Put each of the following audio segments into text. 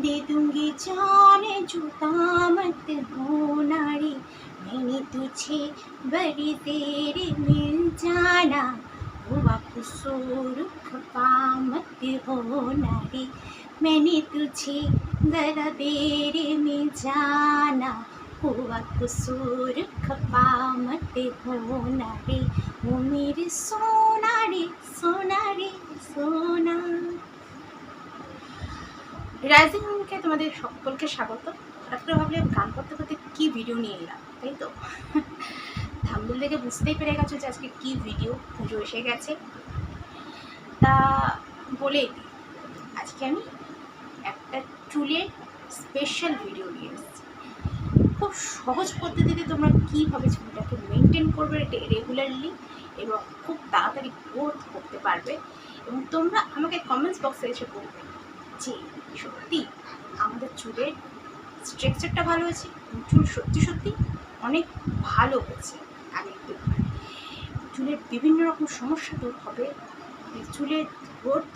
दे दूंगी जान जुदा मत होना रे, मैंने तुझे बड़ी देर मिल जाना, हुआ कसूर खफा मत होना रे, मैंने तुझे जरा देर में जाना, हुआ कसूर खफा मत होना रे, वो मेरे सोना रे सोना रे সোনা। রাইজিং মুনকে তোমাদের সকলকে স্বাগত। হঠাৎ করে ভাবলে গান করতে করতে কী ভিডিও নিয়ে এলাম, তাই তো থাম্বনেল দেখে বুঝতেই পেরে গেছো যে আজকে কী ভিডিও। পুজো এসে গেছে, তা বলেই দিই আজকে আমি একটা চুলের স্পেশাল ভিডিও নিয়ে এসেছি। খুব সহজ পদ্ধতিতে তোমরা কীভাবে চুলটাকে মেনটেন করবে রেগুলারলি এবং খুব তাড়াতাড়ি গ্রোথ করতে পারবে, এবং তোমরা আমাকে কমেন্টস বক্সে এসে বলবে যে সত্যি আমাদের চুলের স্ট্রাকচারটা ভালো হয়েছে, চুল সত্যি সত্যি অনেক ভালো হয়েছে আগের তুলনায়, চুলের বিভিন্ন রকম সমস্যা দূর হবে, চুলের গ্রোথ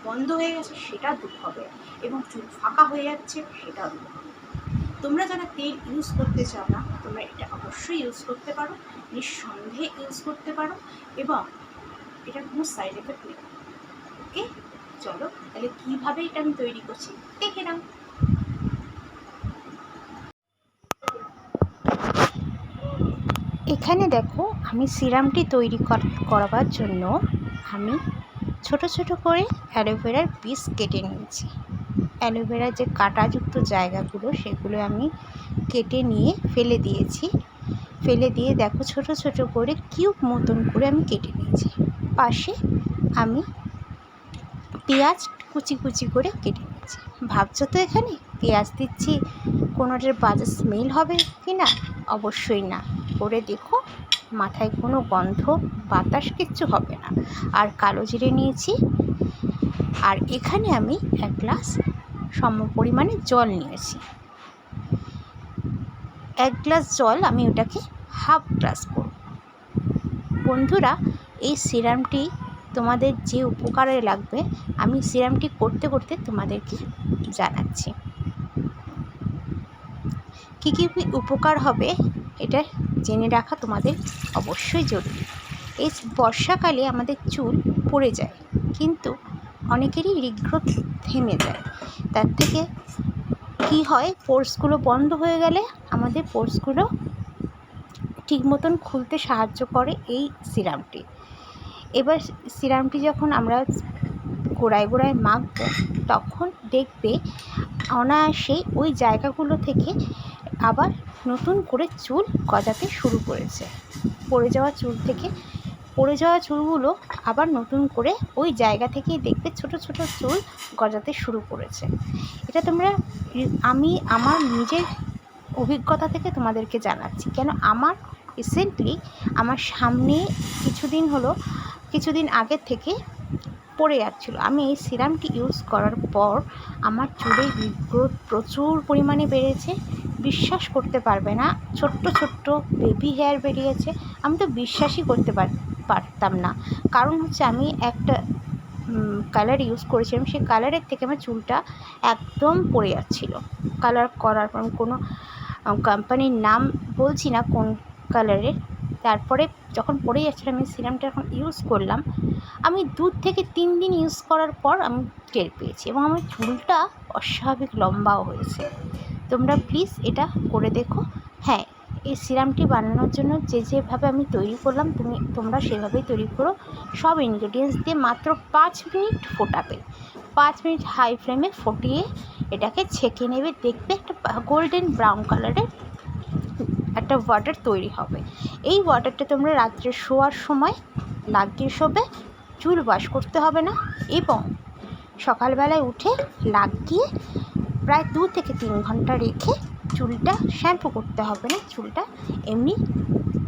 বন্ধ হয়ে গেছে সেটা দূর হবে, এবং চুল ফাঁকা হয়ে যাচ্ছে সেটাও দূর হবে। তোমরা যারা তেল ইউজ করতে চাও না, তোমরা এটা অবশ্যই ইউজ করতে পারো, নিঃসন্দেহে ইউজ করতে পারো, এবং এটার কোনো সাইড এফেক্ট নেই। ওকে, চলো তাহলে কীভাবে এটা আমি তৈরি করছি দেখে নাও। এখানে দেখো আমি সিরামটি তৈরি করাবার জন্য আমি ছোট ছোট করে অ্যালোভেরার পিস কেটে নিয়েছি। অ্যালোভেরার যে কাঁটাযুক্ত জায়গাগুলো সেগুলো আমি কেটে নিয়ে ফেলে দিয়েছি। ফেলে দিয়ে দেখো ছোট ছোট করে কিউব মতন করে আমি কেটে নিয়েছি। পাশে আমি পেঁয়াজ কুচি কুচি করে কেটে নিয়েছি। ভাবছো তো এখানে পেঁয়াজ দিচ্ছি কোনোটার বাজে স্মেল হবে কি না? অবশ্যই না। করে দেখো মাথায় কোনো গন্ধ বাতাস কিচ্ছু হবে না। আর কালো জিরে নিয়েছি, আর এখানে আমি 1 গ্লাস সম পরিমাণে জল নিয়েছি। 1 গ্লাস জল আমি ওটাকে হাফ গ্লাস করব। বন্ধুরা, এই সিরামটি তোমাদের যে উপকারে লাগবে আমি সিরামটি করতে করতে তোমাদেরকে জানাচ্ছি। কী কী উপকার হবে এটা জেনে রাখা তোমাদের অবশ্যই জরুরি। এই বর্ষাকালে আমাদের চুল পড়ে যায়, কিন্তু অনেকেরই রিগ্রোথ থেমে যায়। তার থেকে কি হয়, পোর্সগুলো বন্ধ হয়ে গেলে আমাদের পোর্সগুলো ঠিক মতন খুলতে সাহায্য করে এই সিরামটি। এবার সিরামটি যখন আমরা গোড়ায় গোড়ায় মাখবো তখন দেখবে অনায়াসেই ওই জায়গাগুলো থেকে আবার নতুন করে চুল গজাতে শুরু করেছে। পড়ে যাওয়া চুলগুলো আবার নতুন করে ওই জায়গা থেকেই দেখবে ছোট ছোট চুল গজাতে শুরু করেছে। এটা আমি আমার নিজের অভিজ্ঞতা থেকে তোমাদেরকে জানাচ্ছি। কেন, আমার রিসেন্টলি আমার সামনে কিছুদিন আগে থেকে পড়ে যাচ্ছিলো। আমি এই সিরামটি ইউজ করার পর আমার চুলের গ্রোথ প্রচুর পরিমাণে বেড়েছে। বিশ্বাস করতে পারবে না, ছোট্ট ছোট্ট বেবি হেয়ার বেরিয়েছে। আমি তো বিশ্বাসই করতে পারতাম না। কারণ হচ্ছে আমি একটা কালার ইউজ করেছিলাম, সেই কালারের থেকে আমার চুলটা একদম পড়ে যাচ্ছিলো। কালার করার পর কোনো কোম্পানির নাম বলছি না কোন কালারের, তারপরে যখন পড়ে যাচ্ছিলো আমি সিরামটা এখন ইউজ করলাম। আমি 2 থেকে 3 দিন ইউজ করার পর আমি টের পেয়েছি, এবং আমার চুলটা অস্বাভাবিক লম্বাও হয়েছে। তোমরা প্লিজ এটা করে দেখো। হ্যাঁ, এই সিরামটি বানানোর জন্য যেভাবে আমি তৈরি করলাম তোমরা সেভাবেই তৈরি করো। সব ইনগ্রেডিয়েন্টস দিয়ে মাত্র 5 মিনিট ফোটাবে। 5 মিনিট হাই ফ্লেমে ফুটিয়ে এটাকে ছেঁকে নেবে। দেখবে একটা গোল্ডেন ব্রাউন কালারের একটা ওয়াটার তৈরি হবে। এই ওয়াটারটা তোমরা রাত্রে শোয়ার সময় লাগিয়ে শোবে, চুল ওয়াশ করতে হবে না, এবং সকালবেলায় উঠে লাগিয়ে প্রায় 2 থেকে 3 ঘন্টা রেখে চুলটা শ্যাম্পু করতে হবে না, চুলটা এমনি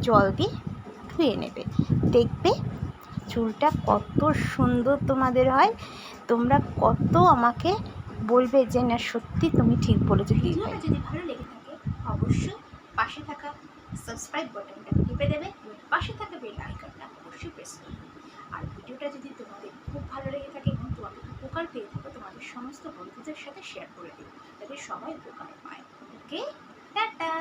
জল দিয়ে ধুয়ে নেবে। দেখবে চুলটা কত সুন্দর তোমাদের হয়। তোমরা কত আমাকে বলবে যে না সত্যি তুমি ঠিক বলেছো। ভিডিওটা যদি ভালো লেগে থাকে অবশ্যই পাশে থাকা সাবস্ক্রাইব বাটনটা টিপে দেবে, এবং পাশে থাকা বেল আইকনটা অবশ্যই প্রেস করবে। আর ভিডিওটা যদি তোমাদের খুব ভালো লেগে থাকে এবং তোমাদের উপকার পেয়ে থাকো তোমাদের সমস্ত বন্ধুদের সাথে শেয়ার করে দিও, যাতে সবাই উপকার পায়। ওকে, টাটা।